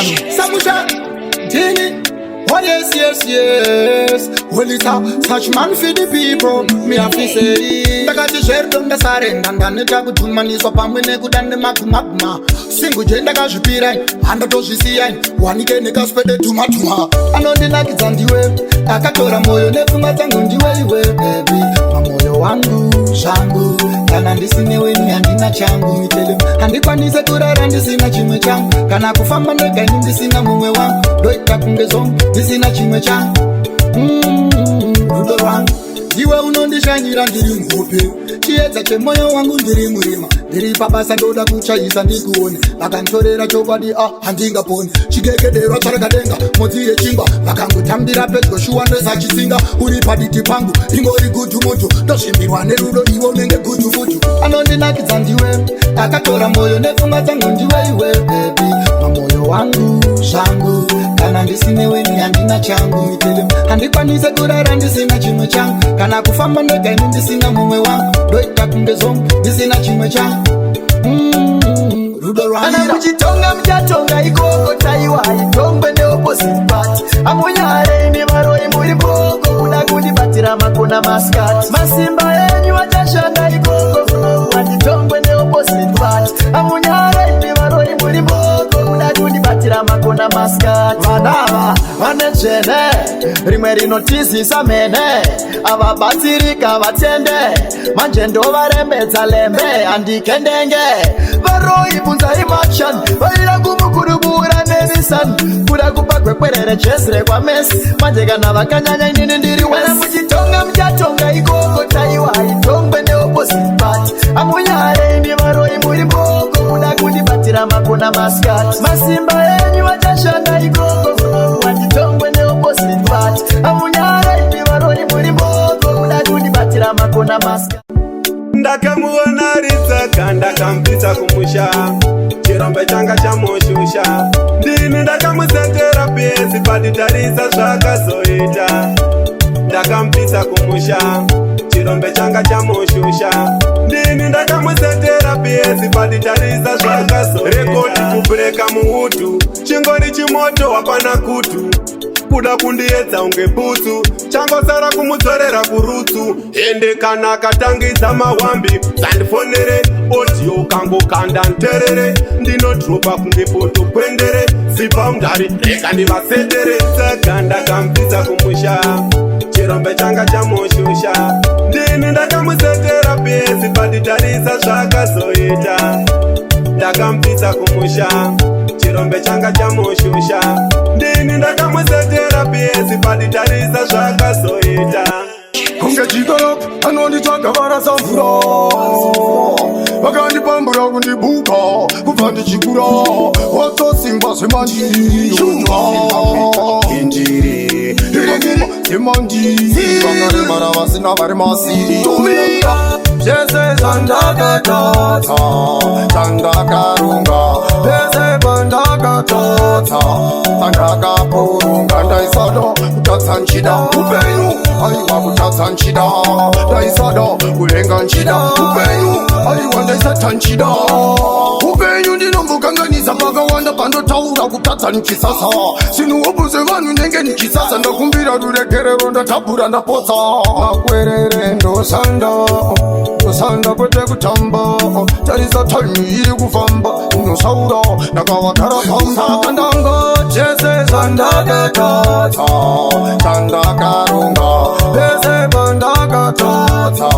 Samusha, Tini. Oh yes, yes, yes. Well, it's a such man for the people. Me have to say, I got to share them the siren and then the job to money so I'm gonna go down the magma. Single gender got you be right. And the dosh you see, one again the gospel to my tuma. I know the night is on the way. I got to Ramoyo, never my tongue on the way, baby. Mamoyo wangu, shangu. Kana ndisine weni andina changu mitele. Handi kwa nise kura randi sina chimwe changu. Kana kufamba ndega hindi sina mume wangu. Doita kungezongu. Nisina chimwe changu Rudo wangu Iwe unondishanyira ndiri mhope Chiedza chemoyo wangu ndiri murima Ndiri pabasa ndoda kuchaisa ndikuone Vakantorera chokwadi handingaponi Chigegedero charakadenga modzi yechingwa Vakangotambira pedyo shuwa ndosachisinga Uri paditi pangu ingori gutu mutu Ndosvimbirwa nerudo iwe unenge gutu futu Anondinakidza ndiwe Akatora moyo nefunga dzangu ndiwe iwe baby Mamoyo wangu shangu Kana ndisine weni handina changu mitele Handikwanise kurara ndisina chimwe changu Kana kufamba ndega inu ndisina mumwe wangu Doita kungezongu ndisina chimwe changu Rudo rwanda Ana kuchitonga mjatonga ikoko Taiwa itongwe ne opposite party Amunyare ni maroi muri mbogo Uda kundibatira makuna maskat Masimba enyu wachashanda ikoko Wajitongwe ne opposite party Amunyare ni maroi muri mbogo Uda kundibatira makuna maskat Vanava, vanechene Rimwe rinotisi samene Avabatsirika vatende Manje ndo varembedza lembe Andikendenge Varoi bunzai machan Vaira kumukurubura nenisan Kuda kupakwe kwerere chesre kwa mesi Manje kana vakanyanya inini ndiri wesi Muchitonga mjatonga ikoko Taiwa itongwe ne opposite party Amunyare ni varoi muri mbogo Kuda kundibatira makuna maskat Masimba enyu wachashanda ikoko Wajitongwe ne opposite party Amunyare ni varoi muri mbogo Kuda kundibatira makuna maskat Ndakamuona ritsaka ndakampisa kumusha Chirombe changa chamushusha Ndini ndakamusetera pesi paditarisa zvakazoita Ndakampisa kumusha Chirombe changa chamushusha Ndini ndakamusetera pesi paditarisa zvakazoita Recordz kubreka muhutu Chingori chimoto wapana kutu Kuda kundiedza unge butsu Changosara kumudzorera kurutsu Ende kana katangidza mawambi Zandifonere audio kango kanda nterere Ndinodropa kunge poto kwendere Zipa undari reka ndivasedere Saka ndakampisa kumusha Chirombe changa chamushusha Ndini ndakamusetera pesi paditarisa zvakazoita Ndakampisa kumusha Chirombe changa chamushusha Ndini ndakamusetera pesi paditarisa zvakazoita Kunge chigolo anonditsvaga varasamvura Vakandipambura kundibuka kubva ndichikura Watosingwa zvemanjiri Injiri Zemandiri Vangaremara vasina vari masiri Zvese zvandakatatsa Zvandakarunga Pese pandakatatsa Pandakapurunga Ndaisada kutatsa nchida upenyu Aiwa kutatsa nchida Ndaisada kulenga nchida upenyu Aiwa ndaisata nchida Upenyu ndinombokanganisa pakawanda pandotaura kutatsa nchisasa Sinuobuze vanhu nenge nchisasa Ndakumbira ruregerero ndatabura ndapotsa Makwerere ndosanda Ndosanda kwete kutamba Tarisa time iri kufamba Unosaura ndakavagara pamba Kandanga chese zvandakatatsa Zvandakarunga Pese pandakatatsa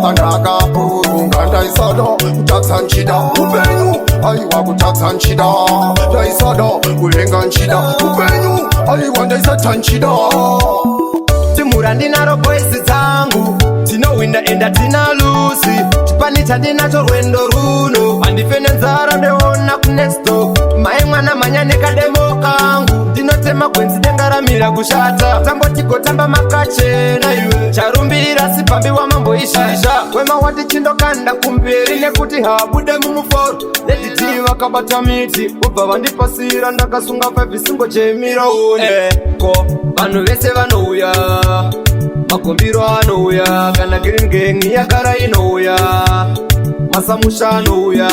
Pandakapurunga Ndaisada kutatsa nchida upenyu Aiwa kutatsa nchida Ndaisada kulenga nchida upenyu Aiwa ndaisata nchida Timura ndinaro voice dzangu Tinowinda enda tina lusi Chipani chandinacho rwendo runo Handife nenzara ndeona kunexto Mai mwana manyane kademo kangu Ndinotema gwenzi dengaramira kushata Tambotiko makachena iwe Charumbira sipambi wa mambo ishisha Wema wati chindokanda kumberi Nekuti habude mumuforo Letitiva kabata miti Ubba vandipasira ndakasunga 5 singo chemira une Ko vanu vese vanouya Makombiro anouya Kana green gang yakara inouya Masamusha anouya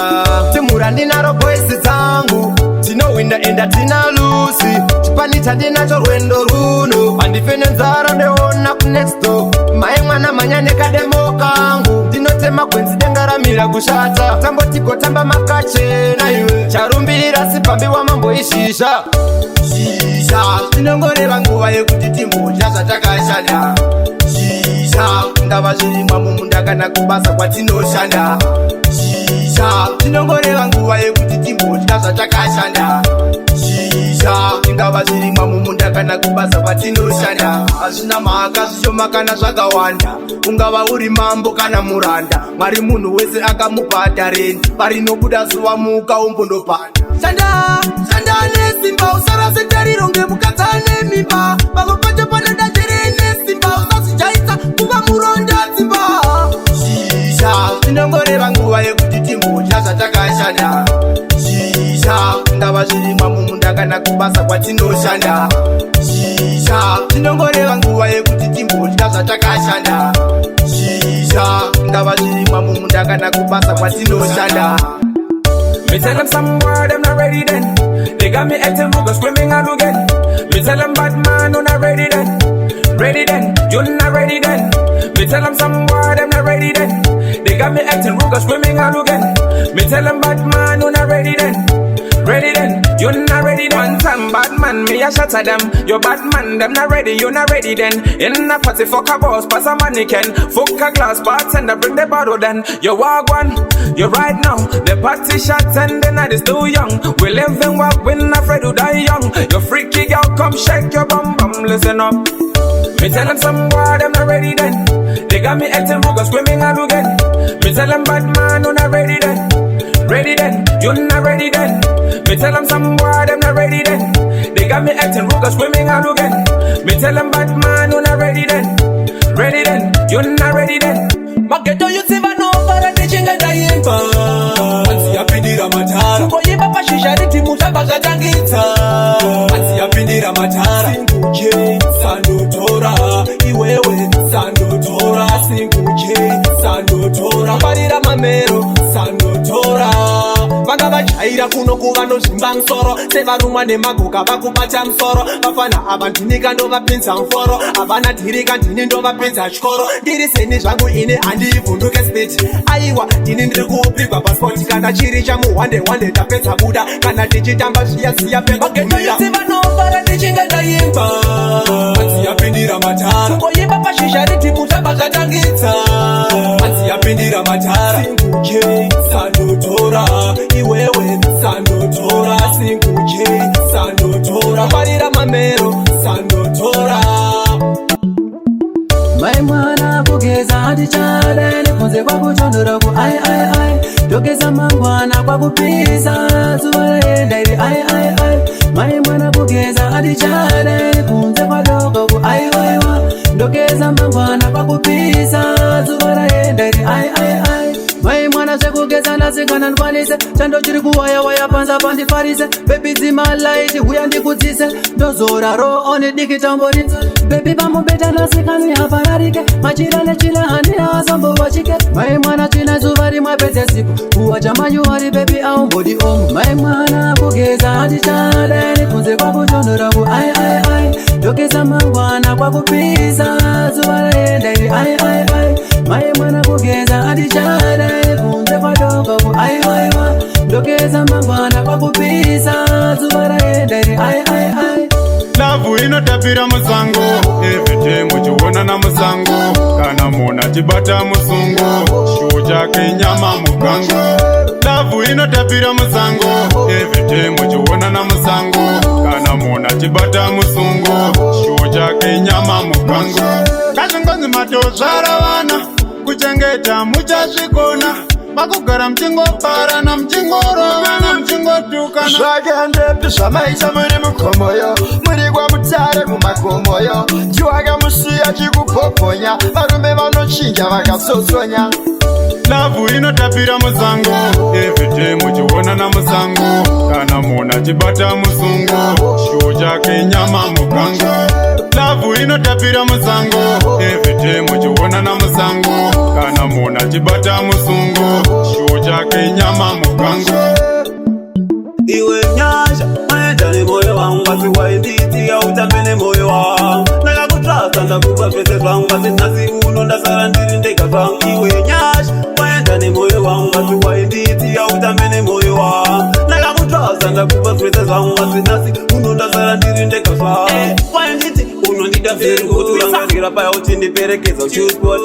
Timura ndinaro voice dzangu tinowinda enda tina lusi chipani chandinacho rwendo runo handife nenzara ndeona kunexto mai mwana manyane kademo kangu ndinotema gwenzi dengaramira kushata tambotigotamba makachena iwe charumbira sipambiwa mambo izhizha zhizha tinongoreva nguva yekuti timbodya zvatakashanda zhizha ndava zvirimwa mumunda kana kubasa kwatinoshanda zhizha tinongoreva nguva yekuti timbodya zvatakashanda zhizha ndava zvirimwa mumunda kana kubasa kwatinoshanda hazvina mhaka zvishoma kana zvakawanda ungava uri mambo kana muranda mwari munhu wese akamubhadha reni parinobuda zuva muka umbondopanda shanda nesimba usara setariro ngemukadza nemimba pamwe pacho panoda jere nesimba usazvijaisa kuva muronda dzimba zhizha tinongoreva nguva yekuti timbodya zvatakashanda zhizha ndava zvirimwa mumunda kana kubasa kwatinoshanda zhizha tinongoreva nguva yekuti timbodya zvatakashanda zhizha ndava zvirimwa mumunda kana kubasa kwatinoshanda. Me tell them some word, them not ready then. They got me acting rude, screaming out again. Me tell them bad man, you not ready then. Ready then, you not ready then. Me tell them some word, them not ready then. They got me acting rude, screaming out again. Me tell them bad man, you not ready then. Ready then, you not ready then. One time bad man, me a shatter them. Your bad man, them not ready, you not ready then. In a party, fuck a boss, pass a mannequin. Fuck a glass, bartender, bring the bottle then. You walk one, you right now. The party shot and the night is too young. We live and walk, we're not afraid to die young. You freaky girl, come shake your bum bum, listen up. Me tell them some word, them not ready then. They got me acting rude, screaming out again. Me tell them bad man, you not ready then. Ready then, you not ready then. Me tell them some word, them not ready then. They got me acting rude, screaming out again. Me tell them bad man, you not ready then. Ready then, you not ready then. Mageto you see no para tichinga daimba. Ansi yapindira matara. Ngoyiba pashisha riti mutaba gatangitsa. Ansi yapindira matara. Singuje sandotora iwewe sandotora singuje sandotora parira mamero sandotora. Vanga vajaira kuno kuva nozvimba musoro sevarumwa nemagoka vakubata musoro vafana ava ndinika ndovapinza muforo havana dhirika ndini ndovapinza chikoro ndiri seni zvangu ine handivhunduke speech aiwa ndini ndiri kuupigwa paspoti kana chiri chamuhwande hwande tapedza buda kana tichitamba zviya pembagetoyosivanofara ndichinge ndaimba anzi yapindira matara kungoimba pashisha riti mutamba zvatangitsa anzi yapindira matara singuje sandotora iwewe sandotora singuje sandotora parira mamero sandotora. Mai mwana kugeza hadi chale nifunze kwa kuchondora ku ai togeza mangwana kwa kupisa zuwa enda ili ai mai mwana kugeza hadi chale nifunze kwa dogo ku ai ndogeza mangwana kwa kupisa zuwa enda ili ai mai mwana sekugeza nasikana ndwanise chando chiri kuwaya waya panza pandifarise baby zima light huya ndikudzise ndozora ro oni dikitamboritse baby pamubeta nasikani hapararike machira nechila hani azambo wachike mai mwana china zuva rimwe pete siku uwa chamanyuwari baby aumbodi omu mai mwana kugeza hati chale nifunze kwa kuchondora ku ai ndogeza mangwana kwa kupisa zuva raenda ili ai mai mwana kugeza hati chale nifunze kwa dogo ku ai ndogeza mangwana kwa kupisa zuva raenda ili ai Lavu inotapira musango everyday muchiona na musango kana mona chibata musungo shuo chake nyama mugango. Lavu inotapira musango everyday muchiona na musango kana mona chibata musungo shuo chake nyama mugango. Kazhingonzi matozvara vana kuchengeta muchazvikona makugara mchingopara na mchingorova na mchingotukana zvake handepi zvamaita muri mukomoyo muri kwamutare mumakomoyo ndiwakamusiya chikupoponya varume vanochinja vakasotsonya. Lavu inotapira musango everyday muchiona na musango kana mona chibata musungo shuo chake nyama mugango. Lavu inotapira musango everyday muchiona na musango kana mona chibata musungo shuo chake nyama mugango. Iwe nyanja basi wainditi autamene moyo wangu ndakakutrasta ndakupa zvese zvangu basi nhasi uno ndasara ndiri ndega zvangu iwe nyasha waenda nemoyo wangu basi wainditi autamene moyo wangu ndakakutrasta ndakupa zvese zvangu basi nhasi uno ndasara ndiri ndega zvangu wainditi unondida vheri kuti urangarira paya uchindiperekedza uchiuspot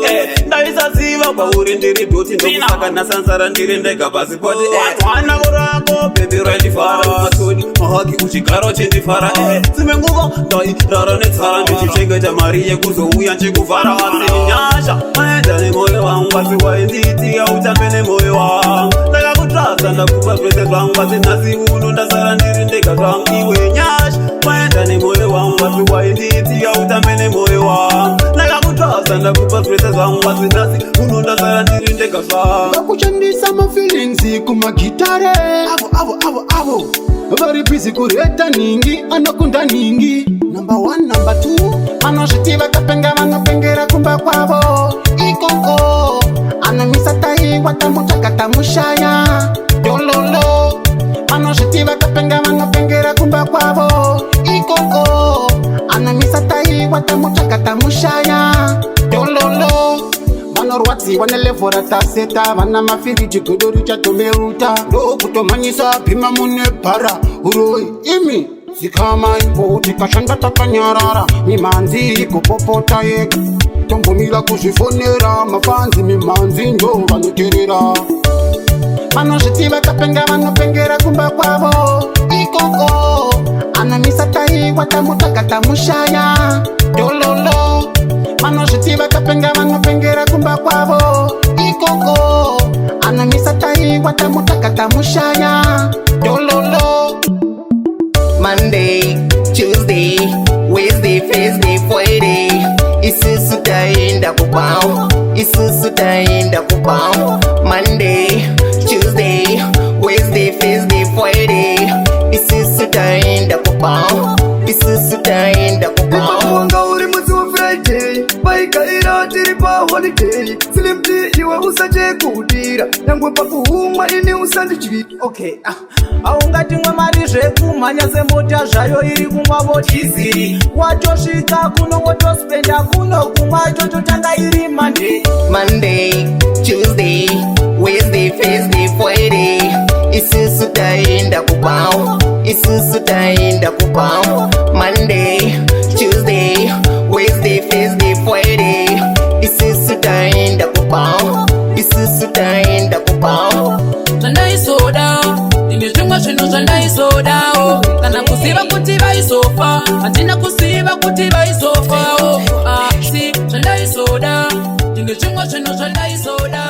ndaisaziva kwauri ndiri doti ndokusaka nasansara ndiri ndega pasipoti twana kurako bebi raindifara matoni mahaki uchigara uchindifara dzimwe nguva ndairara netsara ndichichengeta mari yekuzouya nchikuvhara asi nyasha maenda nemoyo wangu basi wainditi autambe nemoyo wangu ndakakutrasta ndakupa zvese zvangu basi nhasi uno ndasara ndiri ndega zvangu iwe nyasha maenda nemoyo wangu basi wainditi autambe nemoyo wangu ndakakutrasta ndakupa zvese zvangu basi nhasi uno ndasara ndiri ndega zvangu vakushandisa mafeelings kumagitare avo vari bizi kureta ningi anokunda ningi number 1 number 2 anozvitiva kapenga vanopengera kumba kwavo ikoko anomisa Taiwa tamutsvaka mushaya yololo anozvitiva kapenga vanopengera kumba kwavo ikoko anomisa Taiwa tamutsvaka mushaya yololo vanorwadziwa nelevo rataseta vana mafiriji godo richatomeruta ndokutomhanyisa bhima mune bhara uroi imi zikamai boti kashanda takanyarara mimanzi ikopopota yega tombomira kuzvifonera mafanzi mimanzi ndo vanoterera vanozvitiva kapenga vanopengera kumba kwavo ikoko anomisa Taiwa tamutsvaka mushaya yololo vanozvitiva kapenga vanopengera kumba kwavo ikoko anomisa Taiwa tamutsvaka mushaya yololo Monday, Tuesday, Wednesday, Thursday, Friday. Isusu taenda kubao, isusu taenda kubao. Monday, Tuesday, Wednesday, Thursday, Friday. Isusu taenda kubao, isusu taenda kubao. Wanga uri muzi wa Friday, baikaira tiri pa holiday. Silimti iwe usaje kudira, nangwe pakuhumwa ini usandichivira. Okay, aungati mwe mari zvekumhanya sembota zvayo iri kumwa votiziri watosvika kuno wotospenda kuno kumwa chototanga iri Monday. Monday, Tuesday, Wednesday, Thursday, Friday. Isusu taenda kubao, isusu taenda kubao. Monday, Tuesday, Wednesday, Thursday, Friday. Isusu taenda kubao, isusu taenda kubao. Zvandaisoda ine zvimwe zvinhu zvandaisodawo kana kuziva kuti vaizofa handina kuziva kuti vaizofawo asi zvandaisoda ine zvimwe zvinhu zvandaisoda